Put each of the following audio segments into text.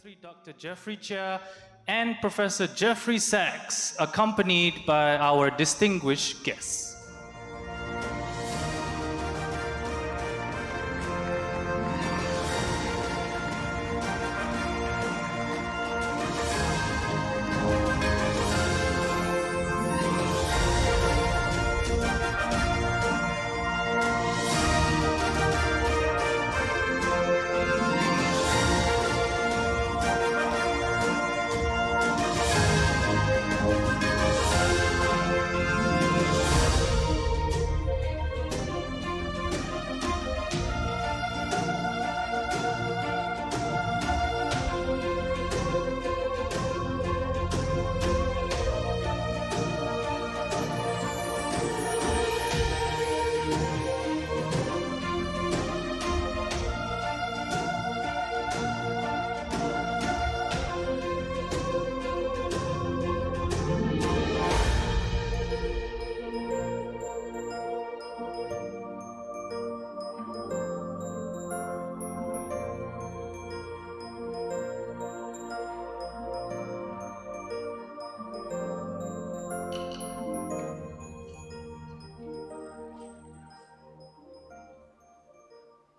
Secretary Dr. Jeffrey Cheah and Professor Jeffrey Sachs, accompanied by our distinguished guests.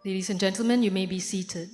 Ladies and gentlemen, you may be seated.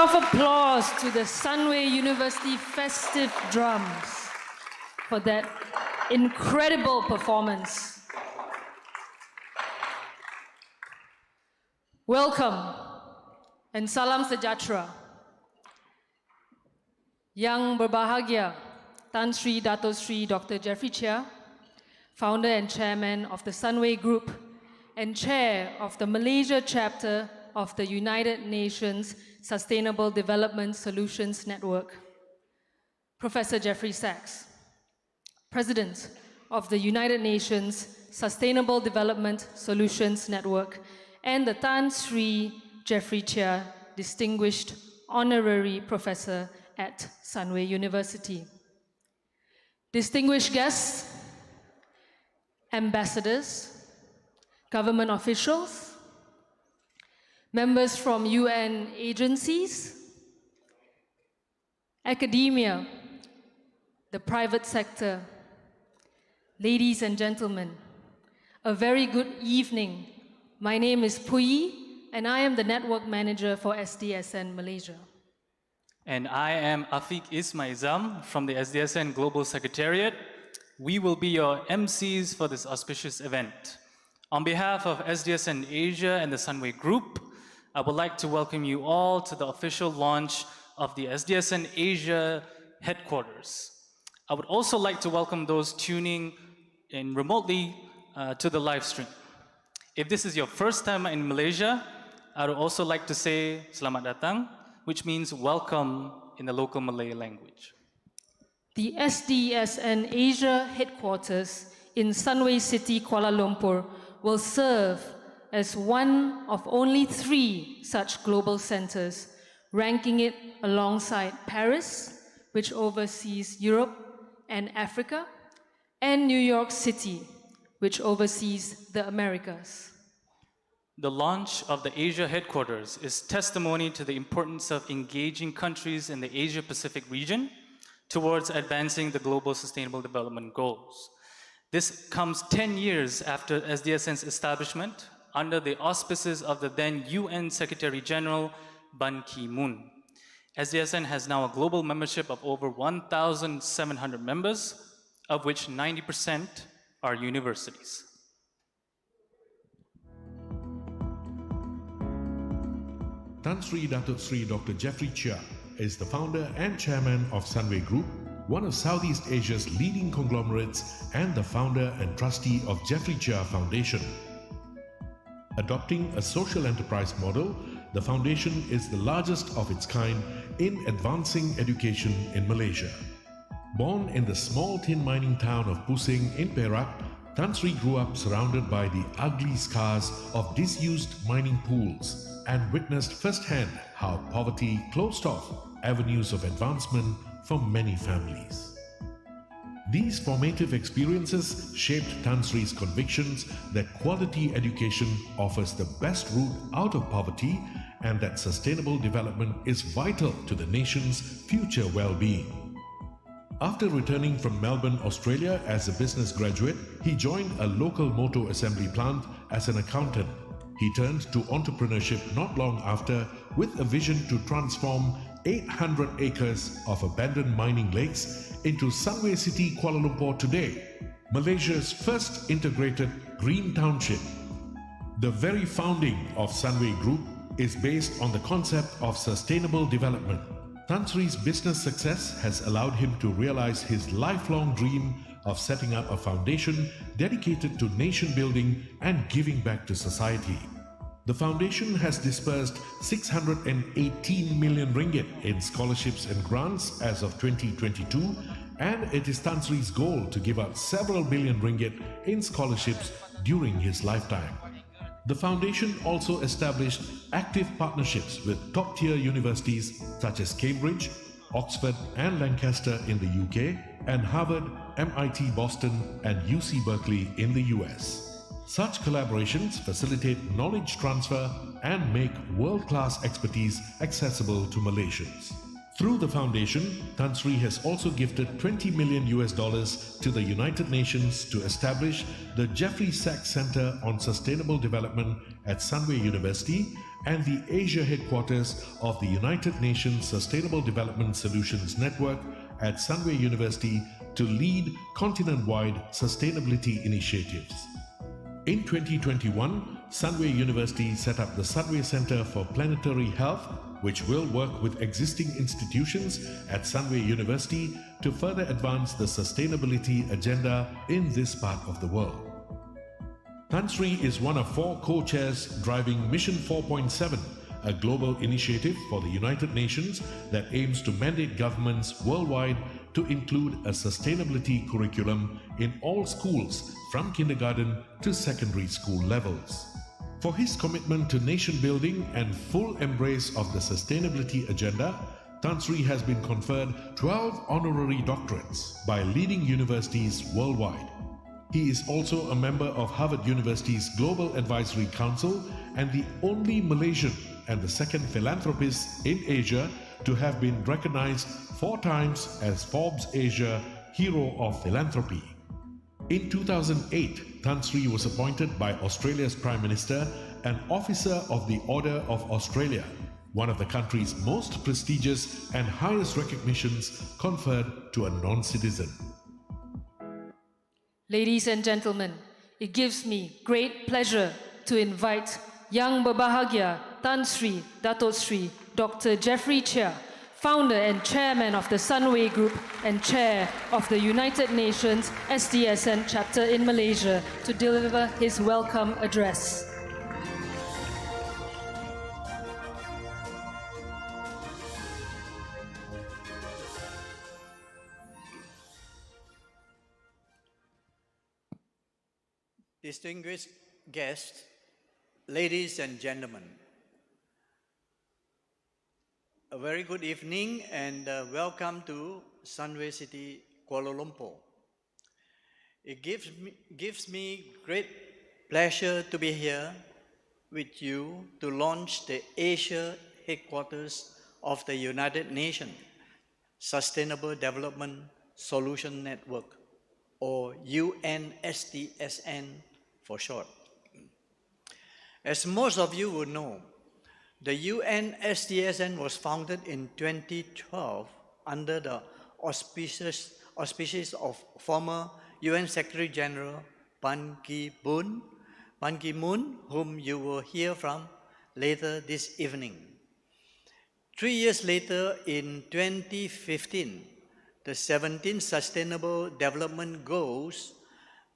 of applause to the Sunway University festive drums for that incredible performance. Welcome and salam sejahtera. Yang berbahagia, Tan Sri Dato Sri Dr. Jeffrey Cheah, founder and chairman of the Sunway Group and chair of the Malaysia chapter of the United Nations Sustainable Development Solutions Network. Professor Jeffrey Sachs, president of the United Nations Sustainable Development Solutions Network, and the Tan Sri Jeffrey Cheah Distinguished Honorary Professor at Sunway University. Distinguished guests, ambassadors, government officials, members from UN agencies, academia, the private sector, ladies and gentlemen, a very good evening. My name is Puyi, and I am the network manager for SDSN Malaysia. And I am Afiq Ismaizam from the SDSN Global Secretariat. We will be your MCs for this auspicious event. On behalf of SDSN Asia and the Sunway Group, I would like to welcome you all to the official launch of the SDSN Asia headquarters. I would also like to welcome those tuning in remotely to the live stream. If this is your first time in Malaysia, I would also like to say Selamat Datang, which means welcome in the local Malay language. The SDSN Asia headquarters in Sunway City, Kuala Lumpur will serve as one of only 3 such global centers, ranking it alongside Paris, which oversees Europe and Africa, and New York City, which oversees the Americas. The launch of the Asia headquarters is testimony to the importance of engaging countries in the Asia-Pacific region towards advancing the global sustainable development goals. This comes 10 years after SDSN's establishment under the auspices of the then UN Secretary General Ban Ki-moon. SDSN has now a global membership of over 1,700 members, of which 90% are universities. Tan Sri Dato Sri Dr. Jeffrey Cheah is the founder and chairman of Sunway Group, one of Southeast Asia's leading conglomerates and the founder and trustee of Jeffrey Cheah Foundation. Adopting a social enterprise model, the foundation is the largest of its kind in advancing education in Malaysia. Born in the small tin mining town of Pusing in Perak, Tan Sri grew up surrounded by the ugly scars of disused mining pools and witnessed firsthand how poverty closed off avenues of advancement for many families. These formative experiences shaped Tan Sri's convictions that quality education offers the best route out of poverty and that sustainable development is vital to the nation's future well-being. After returning from Melbourne, Australia as a business graduate, he joined a local motor assembly plant as an accountant. He turned to entrepreneurship not long after with a vision to transform 800 acres of abandoned mining lakes into Sunway City, Kuala Lumpur today, Malaysia's first integrated green township. The very founding of Sunway Group is based on the concept of sustainable development. Tan Sri's business success has allowed him to realize his lifelong dream of setting up a foundation dedicated to nation building and giving back to society. The foundation has disbursed 618 million ringgit in scholarships and grants as of 2022, and it is Tan Sri's goal to give out several billion ringgit in scholarships during his lifetime. The foundation also established active partnerships with top-tier universities such as Cambridge, Oxford and Lancaster in the UK, and Harvard, MIT Boston and UC Berkeley in the US. Such collaborations facilitate knowledge transfer and make world-class expertise accessible to Malaysians. Through the foundation, Tan Sri has also gifted $20 million to the United Nations to establish the Jeffrey Sachs Center on Sustainable Development at Sunway University and the Asia headquarters of the United Nations Sustainable Development Solutions Network at Sunway University to lead continent-wide sustainability initiatives. In 2021, Sunway University set up the Sunway Center for Planetary Health, which will work with existing institutions at Sunway University to further advance the sustainability agenda in this part of the world. Tan Sri is one of 4 co-chairs driving Mission 4.7, a global initiative for the United Nations that aims to mandate governments worldwide to include a sustainability curriculum in all schools from kindergarten to secondary school levels. For his commitment to nation building and full embrace of the sustainability agenda, Tan Sri has been conferred 12 honorary doctorates by leading universities worldwide. He is also a member of Harvard University's Global Advisory Council and the only Malaysian and the second philanthropist in Asia to have been recognized 4 times as Forbes Asia Hero of Philanthropy. In 2008, Tan Sri was appointed by Australia's Prime Minister an Officer of the Order of Australia, one of the country's most prestigious and highest recognitions conferred to a non-citizen. Ladies and gentlemen, it gives me great pleasure to invite Yang Berbahagia Tan Sri Dato Sri Dr. Jeffrey Cheah, founder and chairman of the Sunway Group and chair of the United Nations SDSN chapter in Malaysia, to deliver his welcome address. Distinguished guests, ladies and gentlemen, a very good evening and welcome to Sunway City, Kuala Lumpur. It gives me great pleasure to be here with you to launch the Asia headquarters of the United Nations Sustainable Development Solution Network, or UNSDSN for short. As most of you will know, the UNSDSN was founded in 2012 under the auspices of former UN Secretary General Ban Ki-moon, whom you will hear from later this evening. 3 years later, in 2015, the 17 Sustainable Development Goals,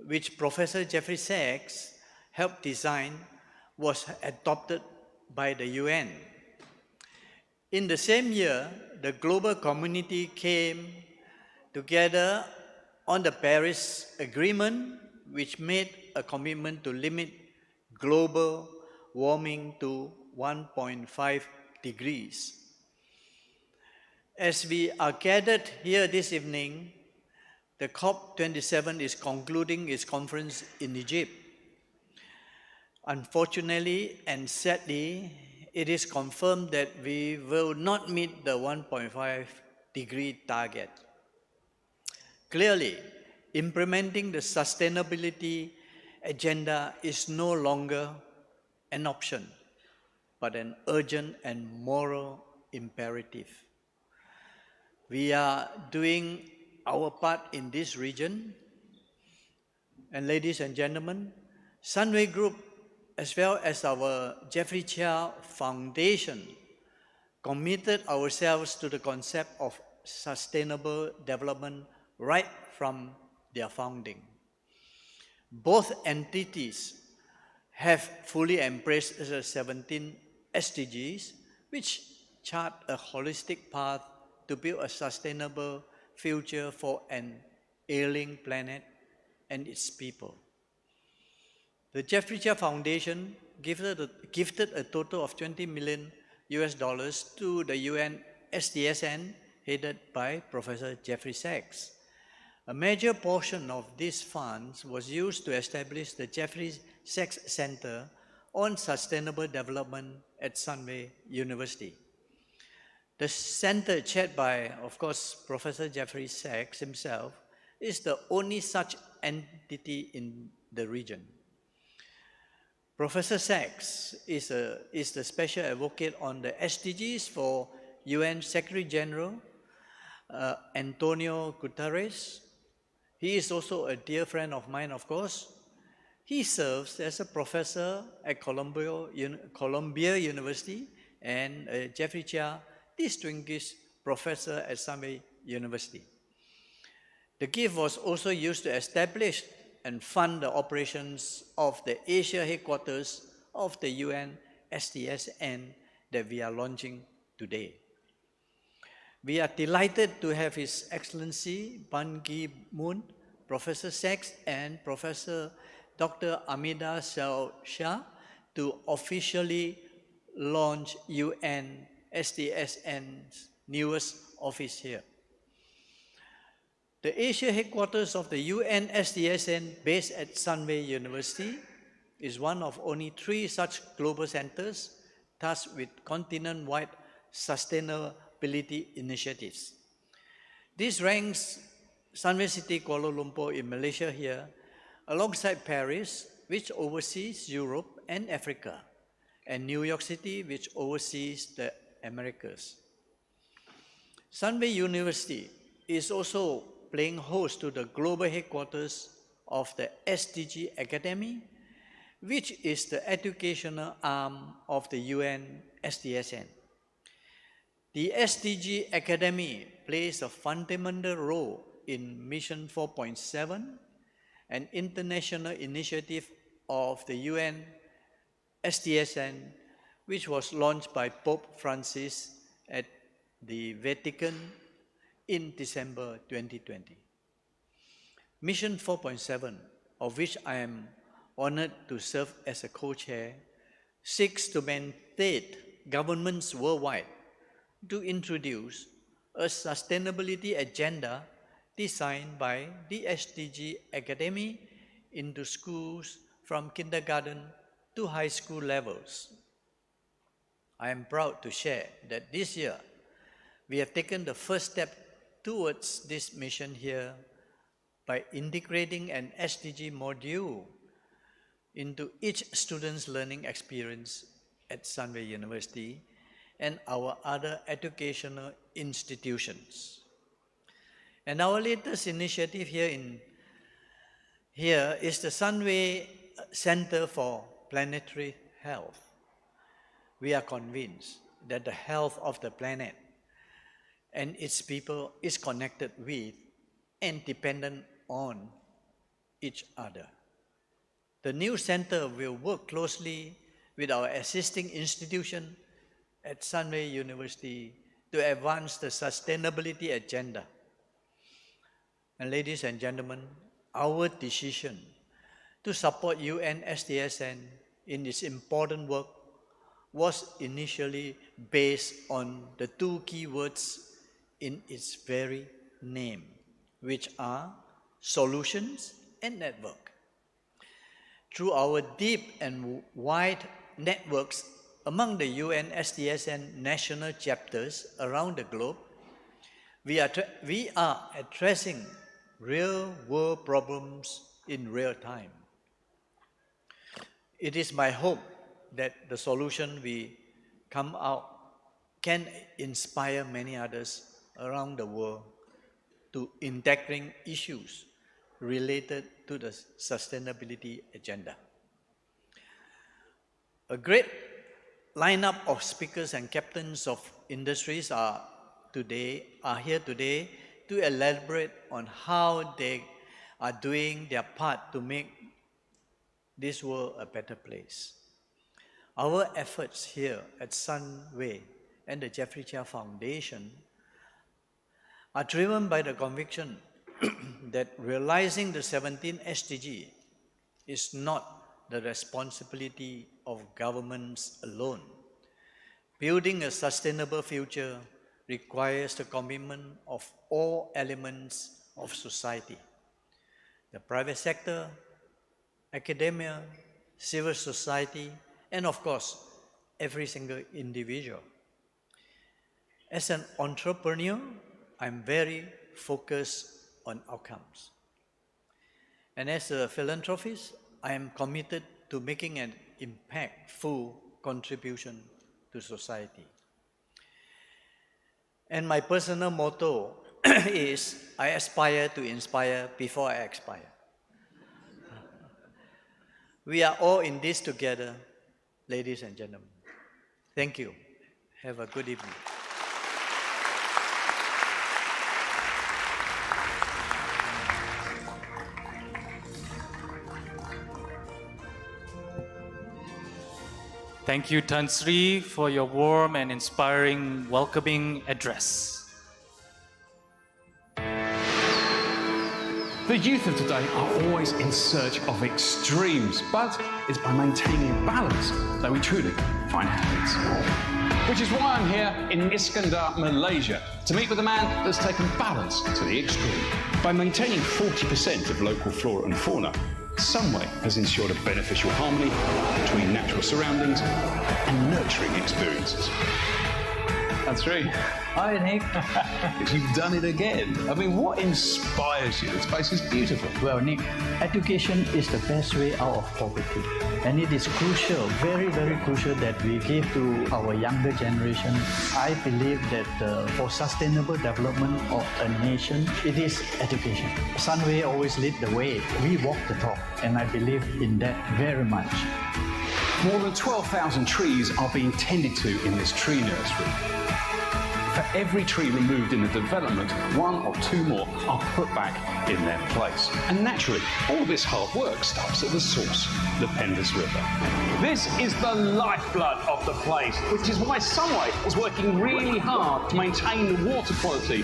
which Professor Jeffrey Sachs helped design, was adopted by the UN. In the same year, the global community came together on the Paris Agreement, which made a commitment to limit global warming to 1.5 degrees. As we are gathered here this evening, the COP27 is concluding its conference in Egypt. Unfortunately and sadly, it is confirmed that we will not meet the 1.5 degree target. Clearly, implementing the sustainability agenda is no longer an option, but an urgent and moral imperative. We are doing our part in this region, and ladies and gentlemen, Sunway Group, as well as our Jeffrey Cheah Foundation, committed ourselves to the concept of sustainable development right from their founding. Both entities have fully embraced the 17 SDGs, which chart a holistic path to build a sustainable future for an ailing planet and its people. The Jeffrey Cheah Foundation gifted a total of $20 million to the UN SDSN, headed by Professor Jeffrey Sachs. A major portion of these funds was used to establish the Jeffrey Sachs Center on Sustainable Development at Sunway University. The center, chaired by, of course, Professor Jeffrey Sachs himself, is the only such entity in the region. Professor Sachs is the special advocate on the SDGs for UN Secretary General Antonio Guterres. He is also a dear friend of mine, of course. He serves as a professor at Columbia University and Jeffrey Cheah, distinguished professor at Sunway University. The gift was also used to establish and fund the operations of the Asia headquarters of the UN SDSN that we are launching today. We are delighted to have His Excellency Ban Ki-moon, Professor Sachs, and Professor Dr. Armida Salsiah to officially launch UN SDSN's newest office here. The Asia headquarters of the UN SDSN, based at Sunway University, is one of only 3 such global centers tasked with continent-wide sustainability initiatives. This ranks Sunway City, Kuala Lumpur in Malaysia here, alongside Paris, which oversees Europe and Africa, and New York City, which oversees the Americas. Sunway University is also playing host to the global headquarters of the SDG Academy, which is the educational arm of the UN SDSN. The SDG Academy plays a fundamental role in Mission 4.7, an international initiative of the UN SDSN, which was launched by Pope Francis at the Vatican in December 2020. Mission 4.7, of which I am honored to serve as a co-chair, seeks to mandate governments worldwide to introduce a sustainability agenda designed by the SDG Academy into schools from kindergarten to high school levels. I am proud to share that this year we have taken the first step towards this mission here by integrating an SDG module into each student's learning experience at Sunway University and our other educational institutions. And our latest initiative here is the Sunway Center for Planetary Health. We are convinced that the health of the planet and its people is connected with and dependent on each other. The new center will work closely with our existing institution at Sunway University to advance the sustainability agenda. And ladies and gentlemen, our decision to support UN SDSN in its important work was initially based on the 2 key words in its very name, which are solutions and network. Through our deep and wide networks among the UN SDSN national chapters around the globe, we are addressing real-world problems in real time. It is my hope that the solution we come out can inspire many others around the world in tackling issues related to the sustainability agenda. A great lineup of speakers and captains of industries are here today to elaborate on how they are doing their part to make this world a better place. Our efforts here at Sunway and the Jeffrey Cheah Foundation are driven by the conviction that realizing the 17th SDG is not the responsibility of governments alone. Building a sustainable future requires the commitment of all elements of society: the private sector, academia, civil society, and of course, every single individual. As an entrepreneur, I'm very focused on outcomes. And as a philanthropist, I am committed to making an impactful contribution to society. And my personal motto is, I aspire to inspire before I expire. We are all in this together, ladies and gentlemen. Thank you. Have a good evening. Thank you, Tan Sri, for your warm and inspiring welcoming address. The youth of today are always in search of extremes, but it's by maintaining balance that we truly find happiness. Which is why I'm here in Iskandar, Malaysia, to meet with a man that's taken balance to the extreme. By maintaining 40% of local flora and fauna, Sunway has ensured a beneficial harmony between natural surroundings and nurturing experiences. That's right. Hi, Nick. You've done it again. I mean, what inspires you? This place is beautiful. Well, Nick, education is the best way out of poverty. And it is crucial, very, very crucial that we give to our younger generation. I believe that for sustainable development of a nation, it is education. Sunway always lead the way. We walk the talk, and I believe in that very much. More than 12,000 trees are being tended to in this tree nursery. For every tree removed in the development, 1 or 2 more are put back in their place. And naturally, all this hard work starts at the source, the Pendus River. This is the lifeblood of the place, which is why Sunway is working really hard to maintain the water quality,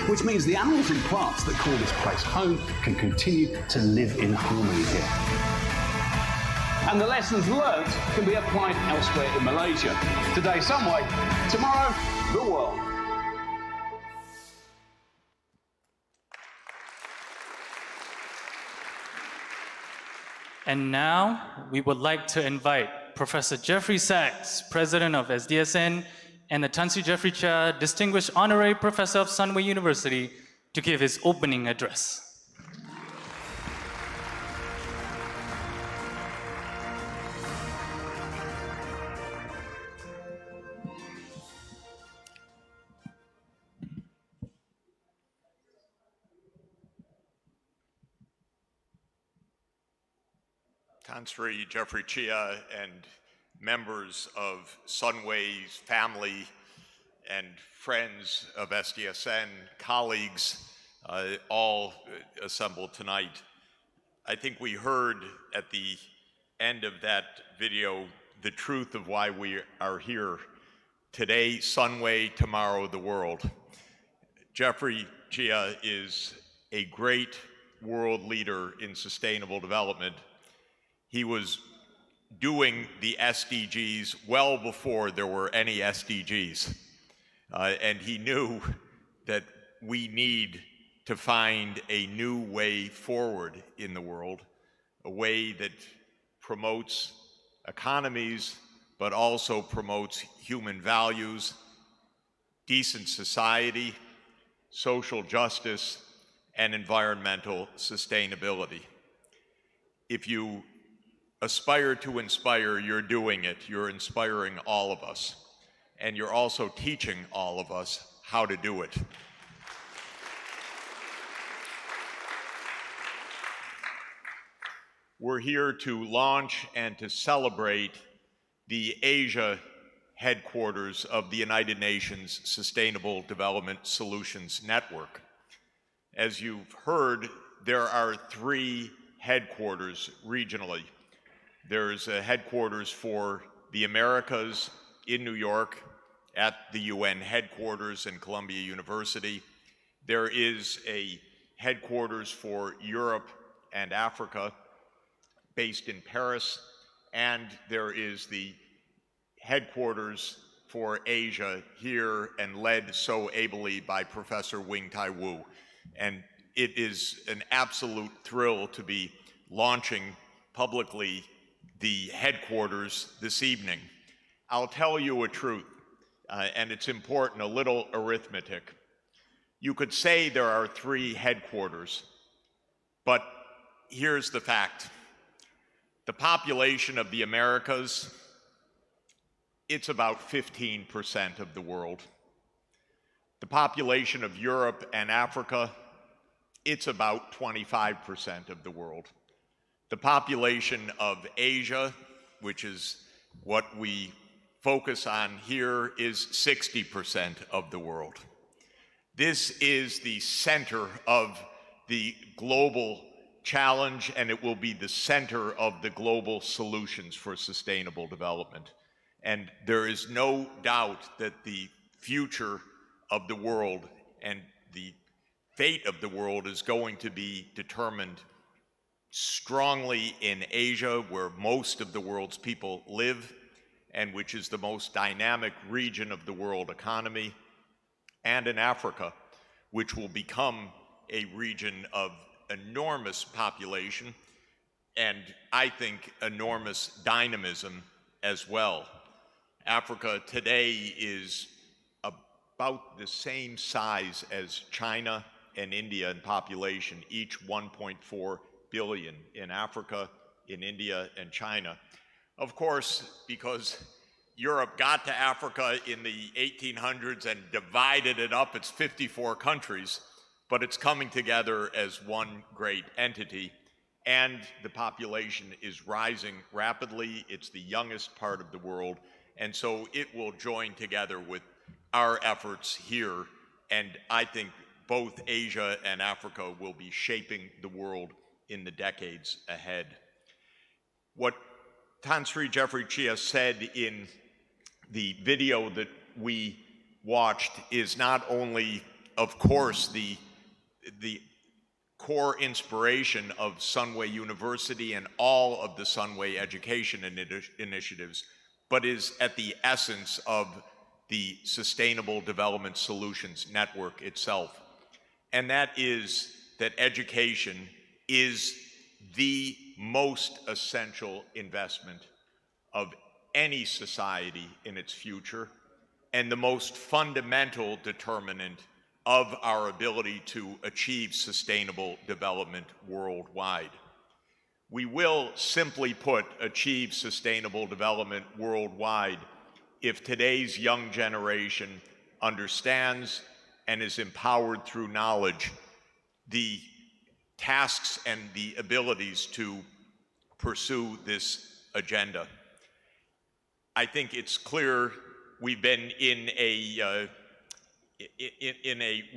Which means the animals and plants that call this place home can continue to live in harmony here. and the lessons learnt can be applied elsewhere in Malaysia. Today, Sunway, tomorrow, the world. And now, we would like to invite Professor Jeffrey Sachs, President of SDSN, and the Tan Sri Jeffrey Cheah, Distinguished Honorary Professor of Sunway University, to give his opening address. Tan Sri Jeffrey Cheah and members of Sunway's family and friends of SDSN, colleagues, all assembled tonight. I think we heard at the end of that video the truth of why we are here. Today, Sunway, tomorrow, the world. Jeffrey Cheah is a great world leader in sustainable development. He was doing the SDGs well before there were any SDGs. And he knew that we need to find a new way forward in the world, a way that promotes economies, but also promotes human values, decent society, social justice, and environmental sustainability. If you aspire to inspire, you're doing it. You're inspiring all of us. And you're also teaching all of us how to do it. We're here to launch and to celebrate the Asia headquarters of the United Nations Sustainable Development Solutions Network. As you've heard, there are 3 headquarters regionally. There's a headquarters for the Americas in New York at the UN headquarters in Columbia University. There is a headquarters for Europe and Africa based in Paris, and there is the headquarters for Asia here and led so ably by Professor Wing Tai Wu. And it is an absolute thrill to be launching publicly the headquarters this evening. I'll tell you a truth, and it's important, a little arithmetic. You could say there are 3 headquarters, but here's the fact. The population of the Americas, it's about 15% of the world. The population of Europe and Africa, it's about 25% of the world. The population of Asia, which is what we focus on here, is 60% of the world. This is the center of the global challenge, and it will be the center of the global solutions for sustainable development. And there is no doubt that the future of the world and the fate of the world is going to be determined strongly in Asia, where most of the world's people live, and which is the most dynamic region of the world economy, and in Africa, which will become a region of enormous population and, I think, enormous dynamism as well. Africa today is about the same size as China and India in population, each 1.4 billion in Africa, in India, and China. Of course, because Europe got to Africa in the 1800s and divided it up, it's 54 countries, but it's coming together as one great entity, and the population is rising rapidly. It's the youngest part of the world, and so it will join together with our efforts here, and I think both Asia and Africa will be shaping the world in the decades ahead. What Tan Sri Jeffrey Cheah said in the video that we watched is not only, of course, the core inspiration of Sunway University and all of the Sunway education initiatives, but is at the essence of the Sustainable Development Solutions Network itself. And that is that education is the most essential investment of any society in its future, and the most fundamental determinant of our ability to achieve sustainable development worldwide. We will, simply put, achieve sustainable development worldwide if today's young generation understands and is empowered through knowledge the tasks and the abilities to pursue this agenda. I think it's clear we've been in a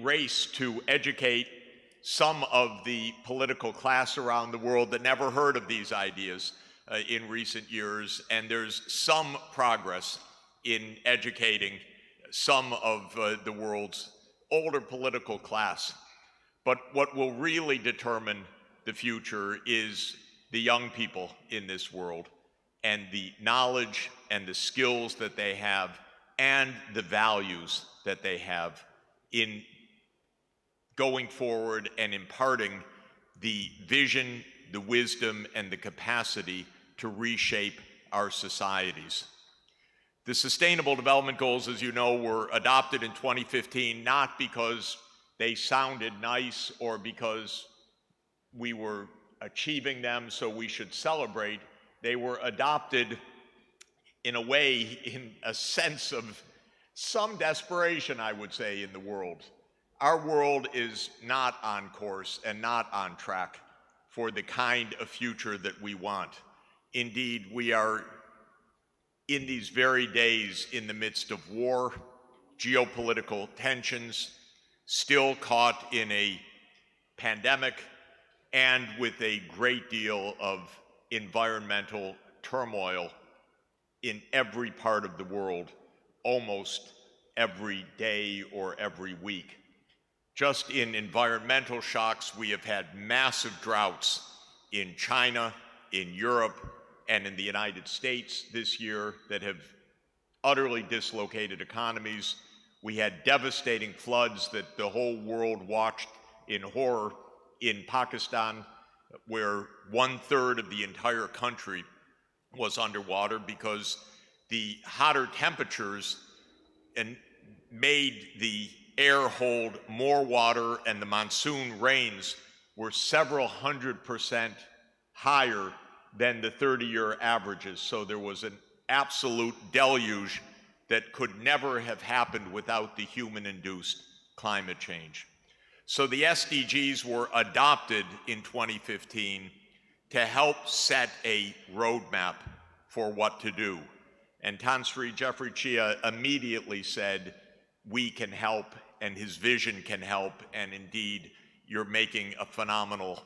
race to educate some of the political class around the world that never heard of these ideas in recent years, and there's some progress in educating some of the world's older political class. But what will really determine the future is the young people in this world, and the knowledge and the skills that they have and the values that they have in going forward and imparting the vision, the wisdom, and the capacity to reshape our societies. The Sustainable Development Goals, as you know, were adopted in 2015, not because they sounded nice or because we were achieving them, so we should celebrate. They were adopted in a way, in a sense of some desperation, I would say, in the world. Our world is not on course and not on track for the kind of future that we want. Indeed, we are in these very days in the midst of war, geopolitical tensions, still caught in a pandemic, and with a great deal of environmental turmoil in every part of the world, almost every day or every week. Just in environmental shocks, we have had massive droughts in China, in Europe, and in the United States this year that have utterly dislocated economies. We had devastating floods that the whole world watched in horror in Pakistan, where 1/3 of the entire country was underwater because the hotter temperatures made the air hold more water, and the monsoon rains were several 100% higher than the 30-year averages. So there was an absolute deluge that could never have happened without the human-induced climate change. So the SDGs were adopted in 2015 to help set a roadmap for what to do. And Tan Sri Jeffrey Cheah immediately said, we can help, and his vision can help, and indeed, you're making a phenomenal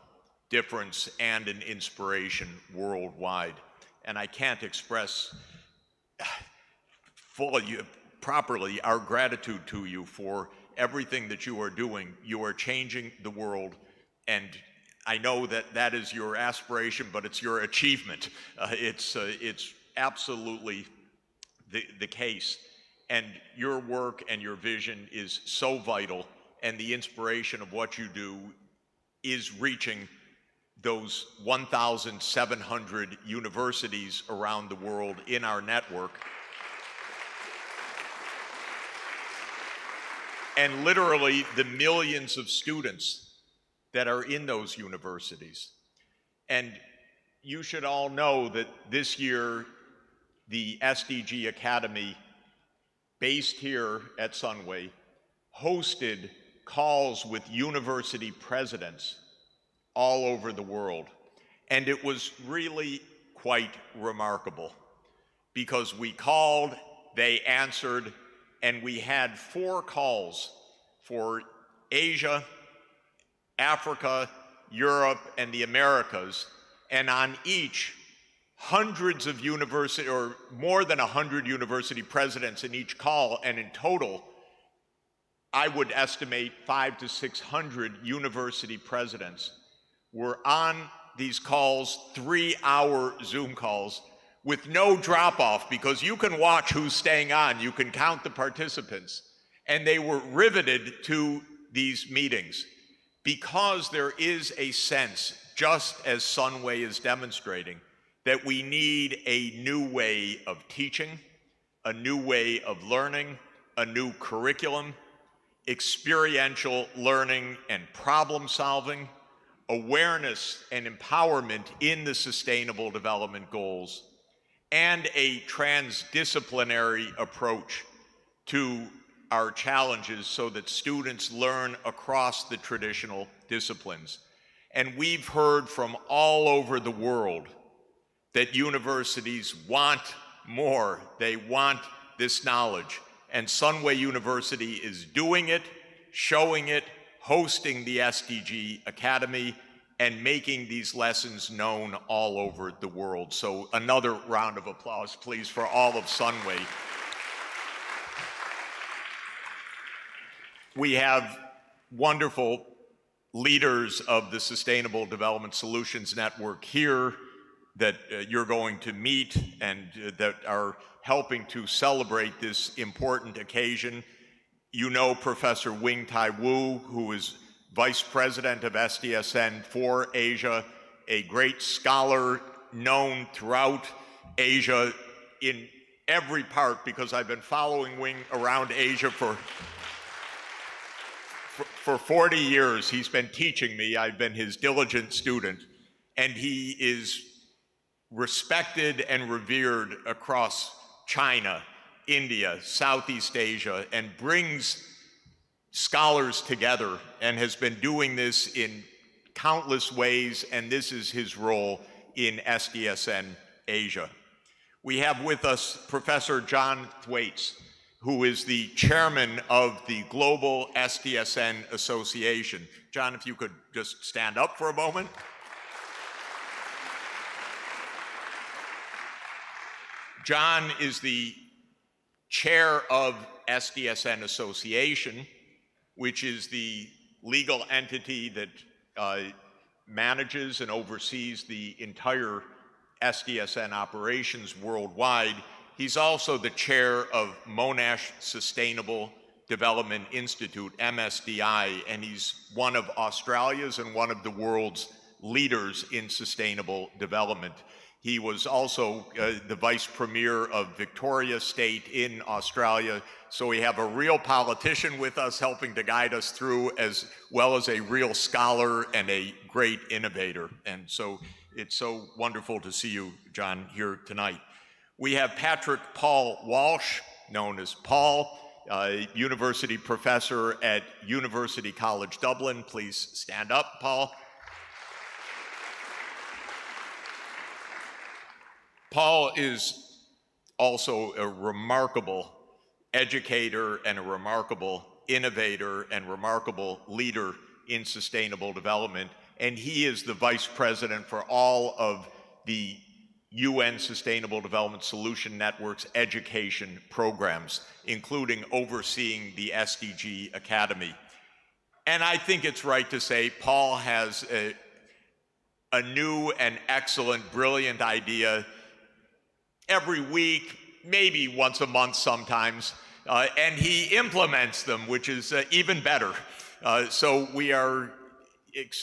difference and an inspiration worldwide. And I can't express properly our gratitude to you for everything that you are doing. You are changing the world, and I know that that is your aspiration, but it's your achievement. It's absolutely the case. And your work and your vision is so vital, and the inspiration of what you do is reaching those 1,700 universities around the world in our network. And literally the millions of students that are in those universities. And you should all know that this year, the SDG Academy, based here at Sunway, hosted calls with university presidents all over the world. And it was really quite remarkable, because we called, they answered, and we had 4 calls for Asia, Africa, Europe, and the Americas, and on each, hundreds of university, or more than 100 university presidents in each call, and in total, I would estimate 500 to 600 university presidents were on these calls, 3-hour Zoom calls, with no drop-off, because you can watch who's staying on, you can count the participants, and they were riveted to these meetings, because there is a sense, just as Sunway is demonstrating, that we need a new way of teaching, a new way of learning, a new curriculum, experiential learning and problem solving, awareness and empowerment in the Sustainable Development Goals, and a transdisciplinary approach to our challenges so that students learn across the traditional disciplines. And we've heard from all over the world that universities want more. They want this knowledge. And Sunway University is doing it, showing it, hosting the SDG Academy, and making these lessons known all over the world. So another round of applause, please, for all of Sunway. We have wonderful leaders of the Sustainable Development Solutions Network here that you're going to meet, and that are helping to celebrate this important occasion. You know Professor Wing Tai Wu, who is Vice President of SDSN for Asia, a great scholar known throughout Asia in every part, because I've been following Wing around Asia for 40 years. He's been teaching me. I've been his diligent student, and he is respected and revered across China, India, Southeast Asia, and brings scholars together, and has been doing this in countless ways, and this is his role in SDSN Asia. We have with us Professor John Thwaites, who is the chairman of the Global SDSN Association. John, if you could just stand up for a moment. John is the chair of SDSN Association, which is the legal entity that manages and oversees the entire SDSN operations worldwide. He's also the chair of Monash Sustainable Development Institute, MSDI, and he's one of Australia's and one of the world's leaders in sustainable development. He was also the vice premier of Victoria State in Australia. So we have a real politician with us helping to guide us through, as well as a real scholar and a great innovator. And so It's so wonderful to see you, John, here tonight. We have Patrick Paul Walsh, known as Paul, university professor at University College Dublin. Please stand up, Paul. Paul is also a remarkable educator and a remarkable innovator and remarkable leader in sustainable development. And he is the vice president for all of the UN Sustainable Development Solution Network's education programs, including overseeing the SDG Academy. And I think it's right to say Paul has a new and excellent, brilliant idea every week, maybe once a month sometimes, and he implements them, which is even better. So we are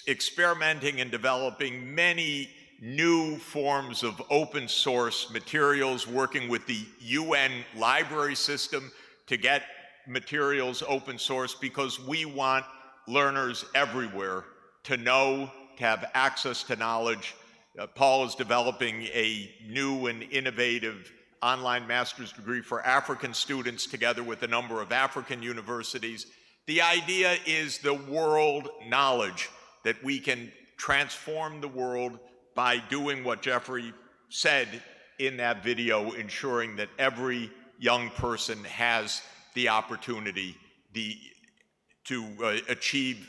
experimenting and developing many new forms of open source materials, working with the UN library system to get materials open source, because we want learners everywhere to know, to have access to knowledge. Paul is developing a new and innovative online master's degree for African students together with a number of African universities. The idea is the world knowledge, that we can transform the world by doing what Jeffrey said in that video, ensuring that every young person has the opportunity to achieve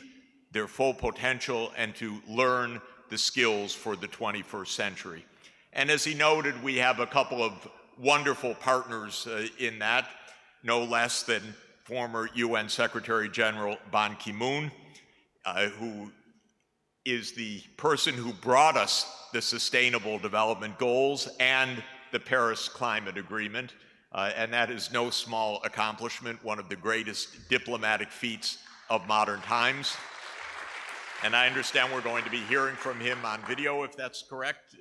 their full potential and to learn the skills for the 21st century. And as he noted, we have a couple of wonderful partners in that, no less than former UN Secretary General Ban Ki-moon, who is the person who brought us the Sustainable Development Goals and the Paris Climate Agreement. And that is no small accomplishment, one of the greatest diplomatic feats of modern times. And I understand we're going to be hearing from him on video, if that's correct,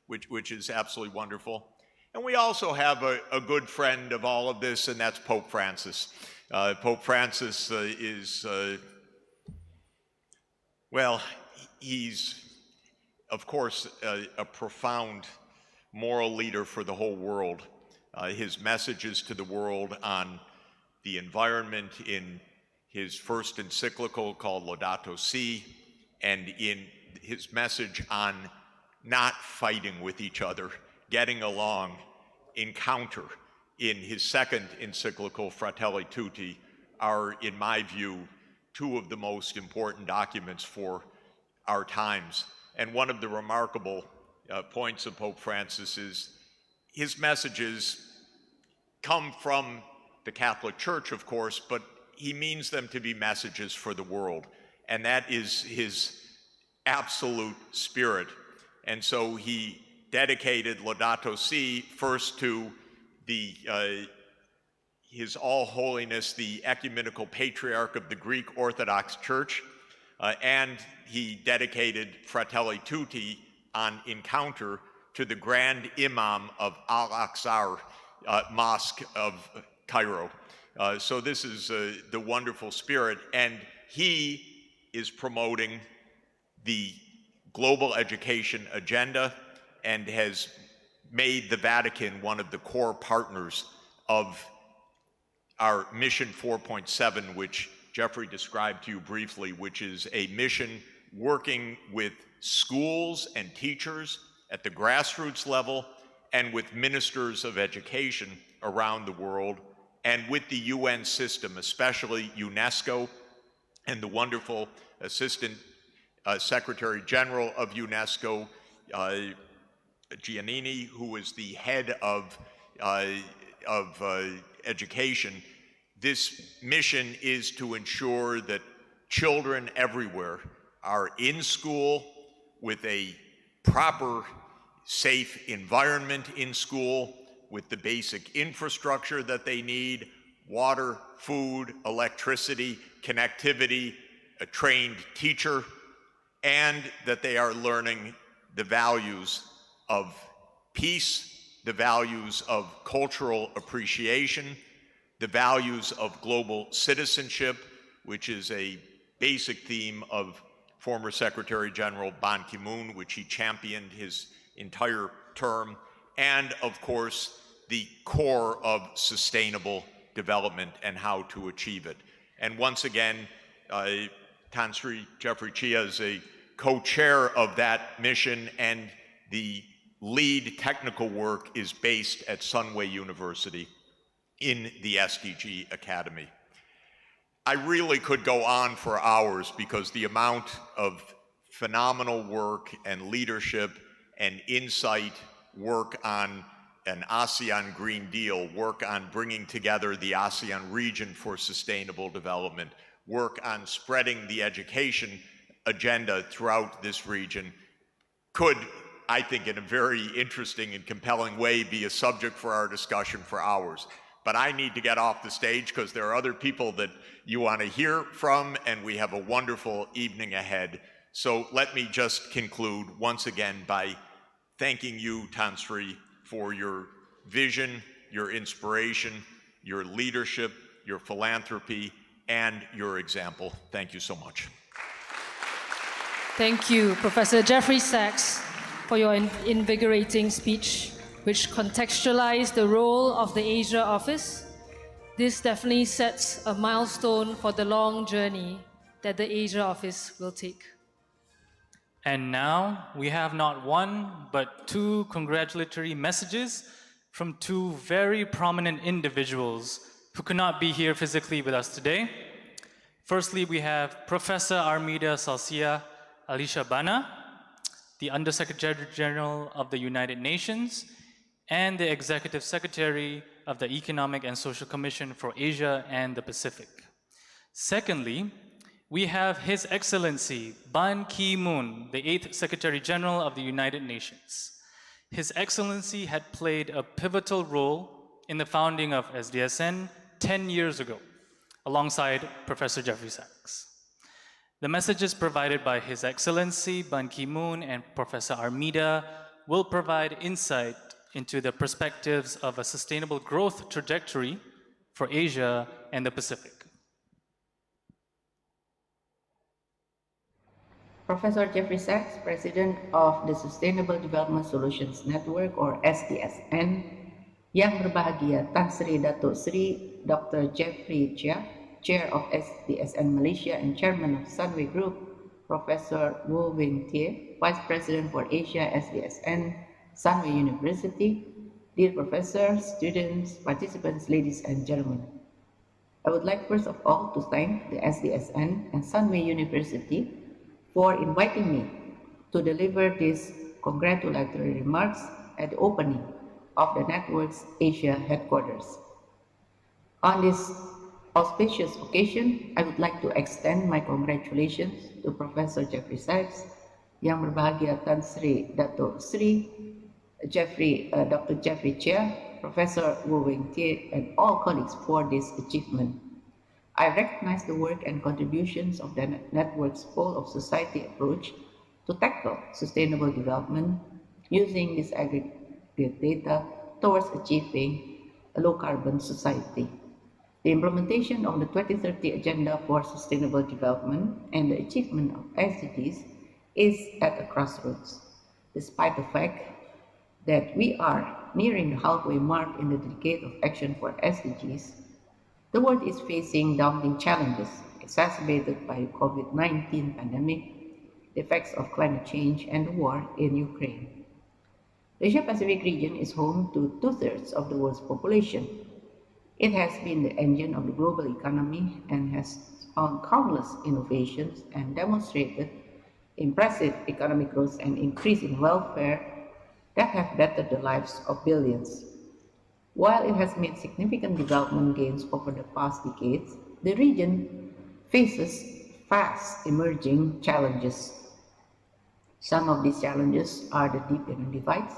which is absolutely wonderful. And we also have a good friend of all of this, and that's Pope Francis. Pope Francis is, well, he's, of course, a profound moral leader for the whole world. His messages to the world on the environment in his first encyclical called Laudato Si, and in his message on not fighting with each other, getting along, encounter, in his second encyclical, Fratelli Tutti, are, in my view, two of the most important documents for our times. And one of the remarkable points of Pope Francis is his messages come from the Catholic Church, of course, but he means them to be messages for the world. And that is his absolute spirit. And so he dedicated Laudato Si first to His All Holiness, the Ecumenical Patriarch of the Greek Orthodox Church, and he dedicated Fratelli Tutti on Encounter to the Grand Imam of Al-Aqsa Mosque of Cairo. So this is the wonderful spirit, and he is promoting the global education agenda and has made the Vatican one of the core partners of our Mission 4.7, which Jeffrey described to you briefly, which is a mission working with schools and teachers at the grassroots level and with ministers of education around the world, and with the UN system, especially UNESCO and the wonderful Assistant Secretary General of UNESCO, Giannini, who is the head of education. This mission is to ensure that children everywhere are in school with a proper, safe environment in school, with the basic infrastructure that they need: water, food, electricity, connectivity, a trained teacher, and that they are learning the values of peace, the values of cultural appreciation, the values of global citizenship, which is a basic theme of former Secretary General Ban Ki-moon, which he championed his entire term, and of course, the core of sustainable development and how to achieve it. And once again, Tan Sri Jeffrey Cheah is a co-chair of that mission, and the lead technical work is based at Sunway University in the SDG Academy. I really could go on for hours because the amount of phenomenal work and leadership and insight, work on an ASEAN Green Deal, work on bringing together the ASEAN region for sustainable development, work on spreading the education agenda throughout this region could, I think, in a very interesting and compelling way, be a subject for our discussion for hours. But I need to get off the stage because there are other people that you want to hear from, and we have a wonderful evening ahead. So let me just conclude once again by thanking you, Tan Sri, for your vision, your inspiration, your leadership, your philanthropy, and your example. Thank you so much. Thank you, Professor Jeffrey Sachs, for your invigorating speech, which contextualized the role of the Asia Office. This definitely sets a milestone for the long journey that the Asia Office will take. And now we have not one, but two congratulatory messages from two very prominent individuals who could not be here physically with us today. Firstly, we have Professor Armida Salsiah Alisjahbana, the Undersecretary General of the United Nations, and the Executive Secretary of the Economic and Social Commission for Asia and the Pacific. Secondly, we have His Excellency Ban Ki-moon, the 8th Secretary General of the United Nations. His Excellency had played a pivotal role in the founding of SDSN 10 years ago, alongside Professor Jeffrey Sachs. The messages provided by His Excellency Ban Ki-moon and Professor Armida will provide insight into the perspectives of a sustainable growth trajectory for Asia and the Pacific. Professor Jeffrey Sachs, President of the Sustainable Development Solutions Network, or SDSN, Yang Berbahagia Tan Sri Dato Sri Dr. Jeffrey Cheah, Chair of SDSN Malaysia and Chairman of Sunway Group, Professor Wu Wing Tie, Vice President for Asia SDSN, Sunway University, dear professors, students, participants, ladies and gentlemen. I would like first of all to thank the SDSN and Sunway University for inviting me to deliver these congratulatory remarks at the opening of the network's Asia headquarters. On this auspicious occasion, I would like to extend my congratulations to Professor Jeffrey Sachs, Yang Berbahagia Tan Sri Dato Sri Dr. Jeffrey Cheah, Professor Wu Wing Tie, and all colleagues for this achievement. I recognize the work and contributions of the network's whole of society approach to tackle sustainable development using disaggregated data towards achieving a low-carbon society. The implementation of the 2030 Agenda for Sustainable Development and the achievement of SDGs is at a crossroads. Despite the fact that we are nearing the halfway mark in the decade of action for SDGs, the world is facing daunting challenges exacerbated by the COVID-19 pandemic, the effects of climate change, and the war in Ukraine. The Asia-Pacific region is home to 2/3 of the world's population. It has been the engine of the global economy and has found countless innovations and demonstrated impressive economic growth and increase in welfare that have bettered the lives of billions. While it has made significant development gains over the past decades, the region faces fast emerging challenges. Some of these challenges are the deepening divides,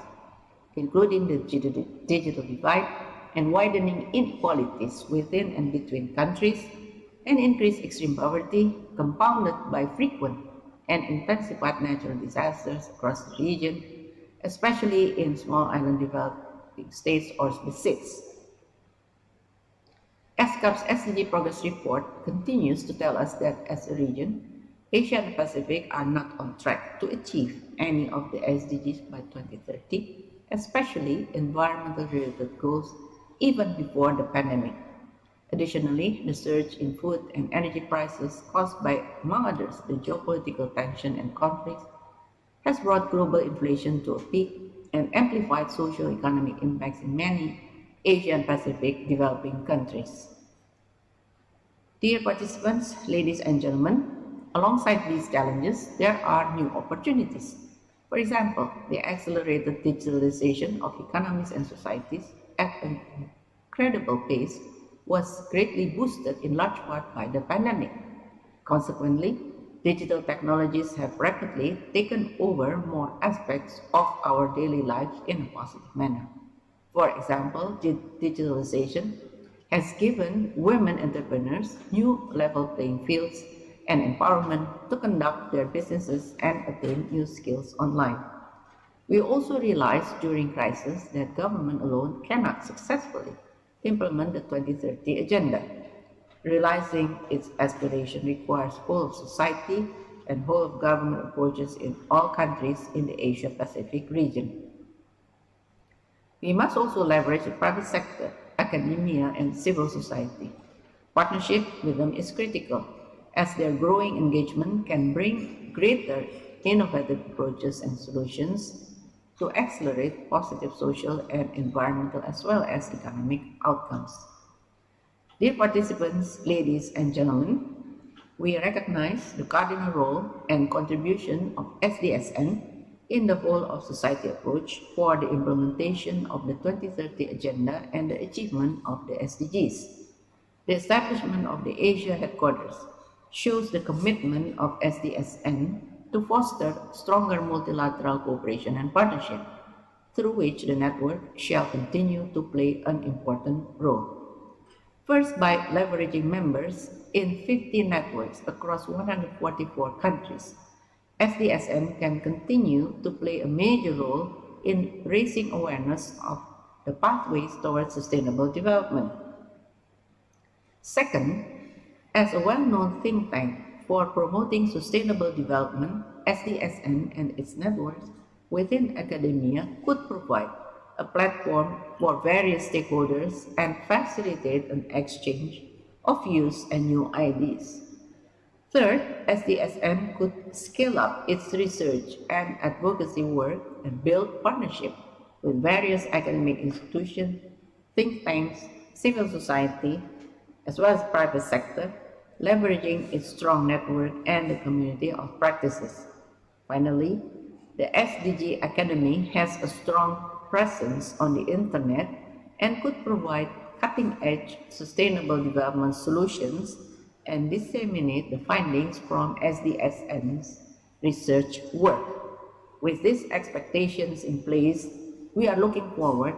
including the digital divide and widening inequalities within and between countries, and increased extreme poverty compounded by frequent and intensified natural disasters across the region, especially in small island developing states or SPCs. ESCAP's SDG Progress Report continues to tell us that as a region, Asia and the Pacific are not on track to achieve any of the SDGs by 2030, especially environmental-related goals, even before the pandemic. Additionally, the surge in food and energy prices caused by, among others, the geopolitical tension and conflicts has brought global inflation to a peak and amplified socio-economic impacts in many Asia and Pacific developing countries. Dear participants, ladies and gentlemen, alongside these challenges, there are new opportunities. For example, the accelerated digitalization of economies and societies at an incredible pace was greatly boosted in large part by the pandemic. Consequently, digital technologies have rapidly taken over more aspects of our daily lives in a positive manner. For example, digitalization has given women entrepreneurs new level playing fields and empowerment to conduct their businesses and attain new skills online. We also realized during crisis that government alone cannot successfully implement the 2030 agenda. Realizing its aspiration requires whole of society and whole of government approaches in all countries in the Asia-Pacific region. We must also leverage the private sector, academia, and civil society. Partnership with them is critical, as their growing engagement can bring greater innovative approaches and solutions to accelerate positive social and environmental as well as economic outcomes. Dear participants, ladies and gentlemen, we recognize the cardinal role and contribution of SDSN in the whole of society approach for the implementation of the 2030 agenda and the achievement of the SDGs. The establishment of the Asia headquarters shows the commitment of SDSN to foster stronger multilateral cooperation and partnership, through which the network shall continue to play an important role. First, by leveraging members in 50 networks across 144 countries, SDSN can continue to play a major role in raising awareness of the pathways towards sustainable development. Second, as a well-known think tank for promoting sustainable development, SDSN and its networks within academia could provide a platform for various stakeholders and facilitate an exchange of views and new ideas. Third, SDSN could scale up its research and advocacy work and build partnership with various academic institutions, think tanks, civil society, as well as private sector, leveraging its strong network and the community of practices. Finally, the SDG Academy has a strong presence on the internet and could provide cutting-edge sustainable development solutions and disseminate the findings from SDSN's research work. With these expectations in place, we are looking forward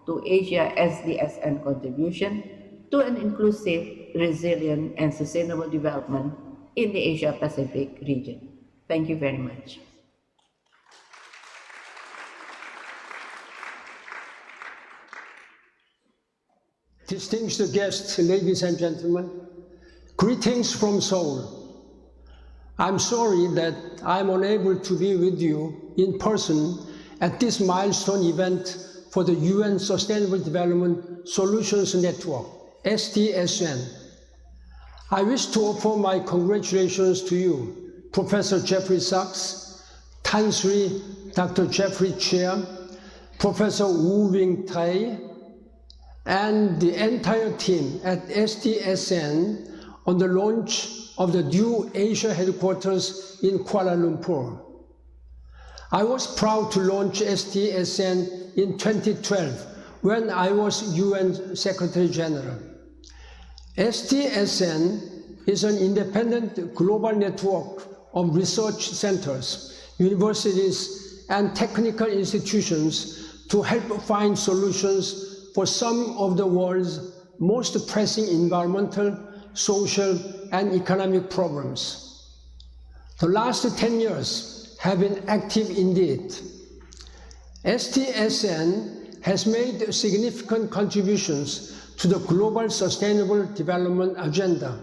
to Asia SDSN contribution to an inclusive, resilient, and sustainable development in the Asia-Pacific region. Thank you very much. Distinguished guests, ladies and gentlemen, greetings from Seoul. I'm sorry that I'm unable to be with you in person at this milestone event for the UN Sustainable Development Solutions Network, SDSN. I wish to offer my congratulations to you, Professor Jeffrey Sachs, Tan Sri Dr. Jeffrey Cheah, Professor YBhg, and the entire team at SDSN on the launch of the new Asia headquarters in Kuala Lumpur. I was proud to launch SDSN in 2012 when I was UN Secretary General. SDSN is an independent global network of research centers, universities, and technical institutions to help find solutions for some of the world's most pressing environmental, social, and economic problems. The last 10 years have been active indeed. SDSN has made significant contributions to the global sustainable development agenda.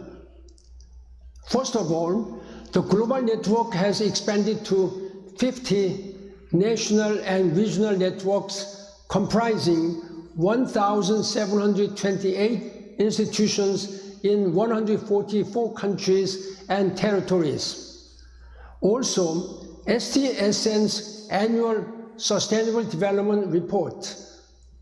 First of all, The global network has expanded to 50 national and regional networks comprising 1,728 institutions in 144 countries and territories. Also, SDSN's annual Sustainable Development Report,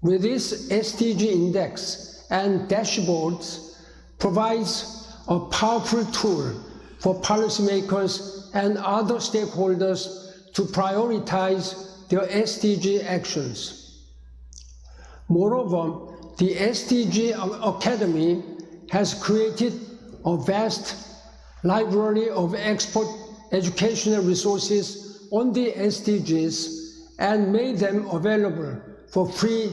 with its SDG Index and dashboards, provides a powerful tool for policymakers and other stakeholders to prioritize their SDG actions. Moreover, the SDG Academy has created a vast library of expert educational resources on the SDGs and made them available for free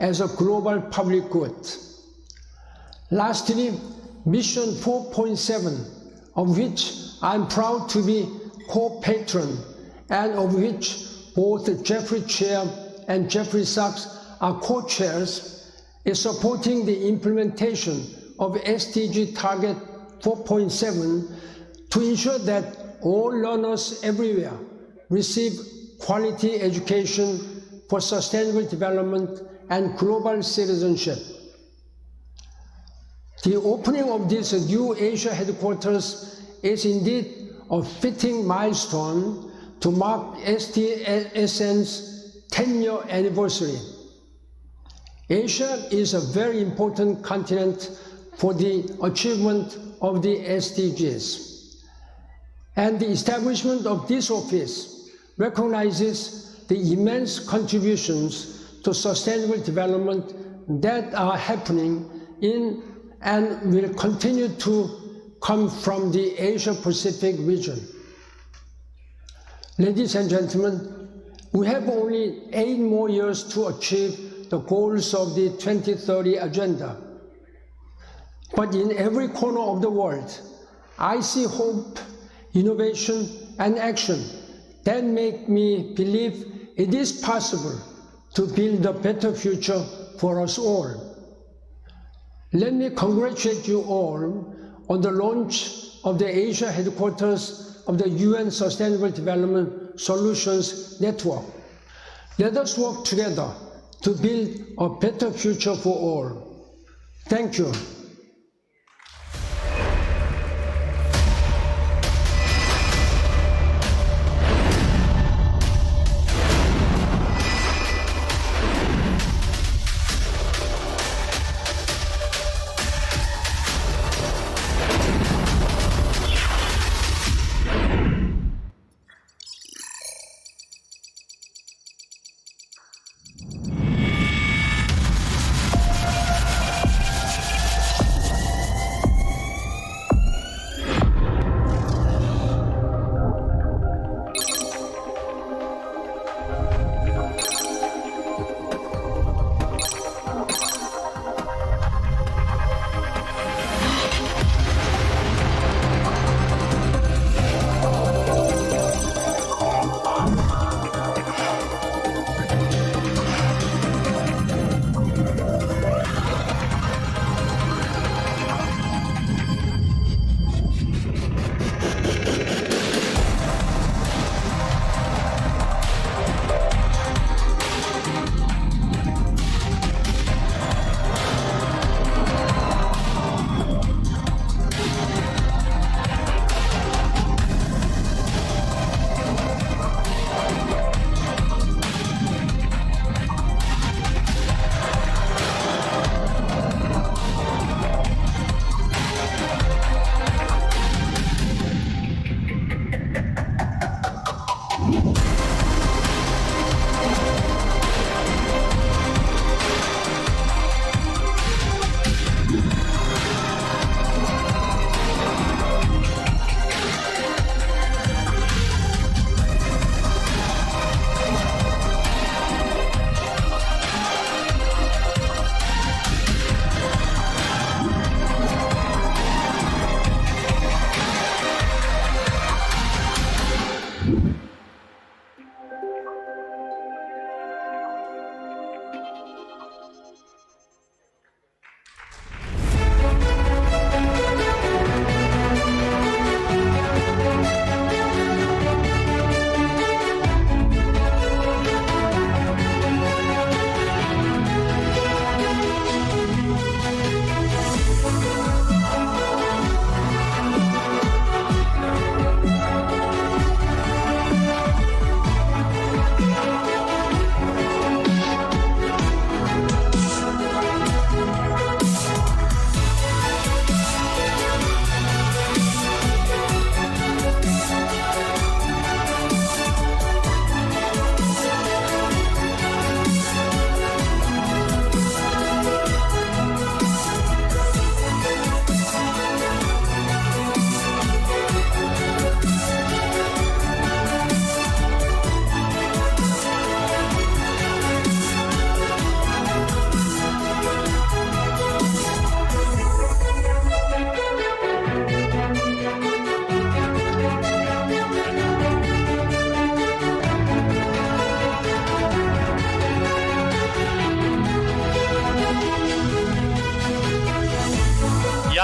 as a global public good. Lastly, Mission 4.7, of which I'm proud to be co-patron and of which both Jeffrey Cheah and Jeffrey Sachs are co-chairs, is supporting the implementation of SDG Target 4.7 to ensure that all learners everywhere receive quality education for sustainable development and global citizenship. The opening of this new Asia headquarters is indeed a fitting milestone to mark SDSN's 10-year anniversary. Asia is a very important continent for the achievement of the SDGs. And the establishment of this office recognizes the immense contributions to sustainable development that are happening in and will continue to come from the Asia-Pacific region. Ladies and gentlemen, we have only 8 more years to achieve the goals of the 2030 Agenda. But in every corner of the world, I see hope, innovation, and action that make me believe it is possible to build a better future for us all. Let me congratulate you all on the launch of the Asia headquarters of the UN Sustainable Development Solutions Network. Let us work together to build a better future for all. Thank you.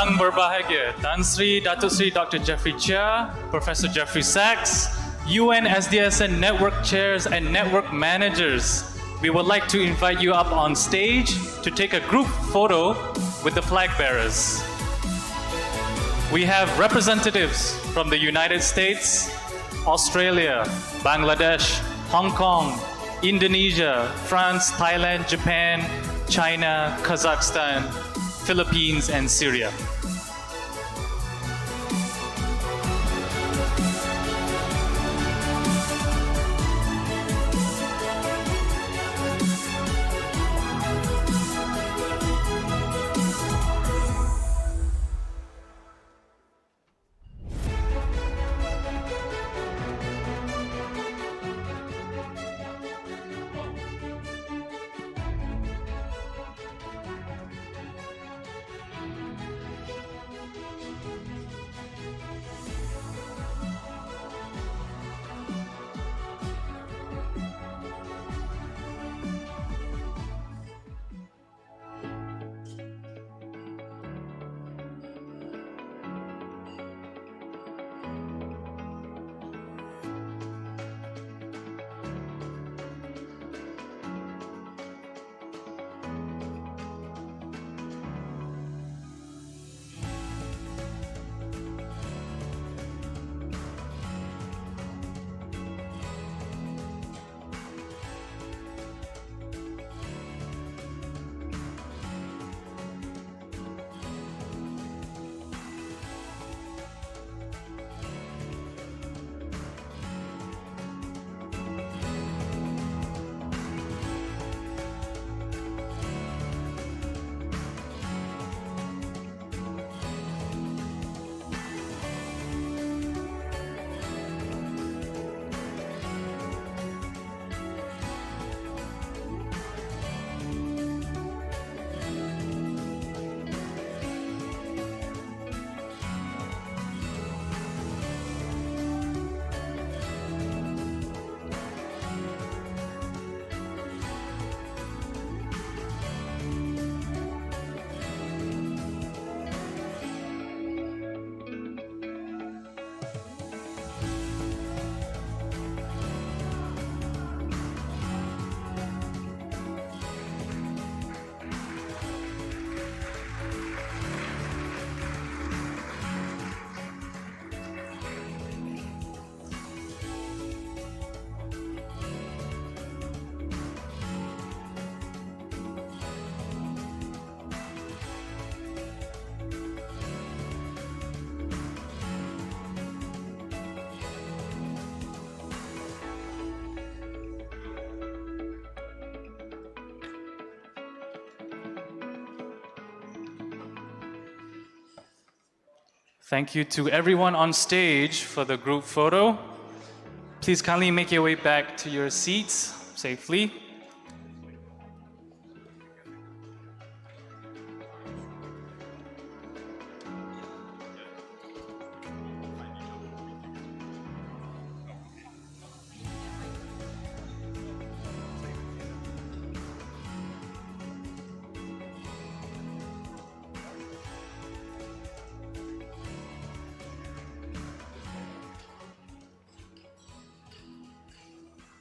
Yang Berbahagia Tan Sri Dato Sri Dr. Jeffrey Cheah, Professor Jeffrey Sachs, UN SDSN network chairs and network managers, we would like to invite you up on stage to take a group photo with the flag bearers. We have representatives from the United States, Australia, Bangladesh, Hong Kong, Indonesia, France, Thailand, Japan, China, Kazakhstan, Philippines, and Syria. Thank you to everyone on stage for the group photo. Please kindly make your way back to your seats safely.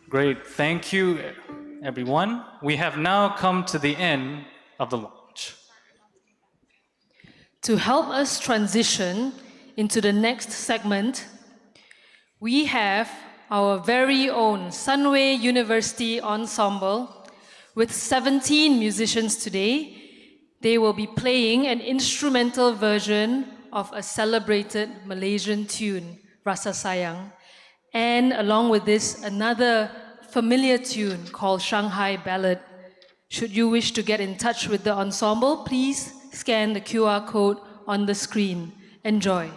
Great, thank you everyone. We have now come to the end of the launch. To help us transition into the next segment, we have our very own Sunway University Ensemble with 17 musicians today. They will be playing an instrumental version of a celebrated Malaysian tune, Rasa Sayang, and along with this, another familiar tune called Shanghai Ballad. Should you wish to get in touch with the ensemble, please scan the QR code on the screen. Enjoy.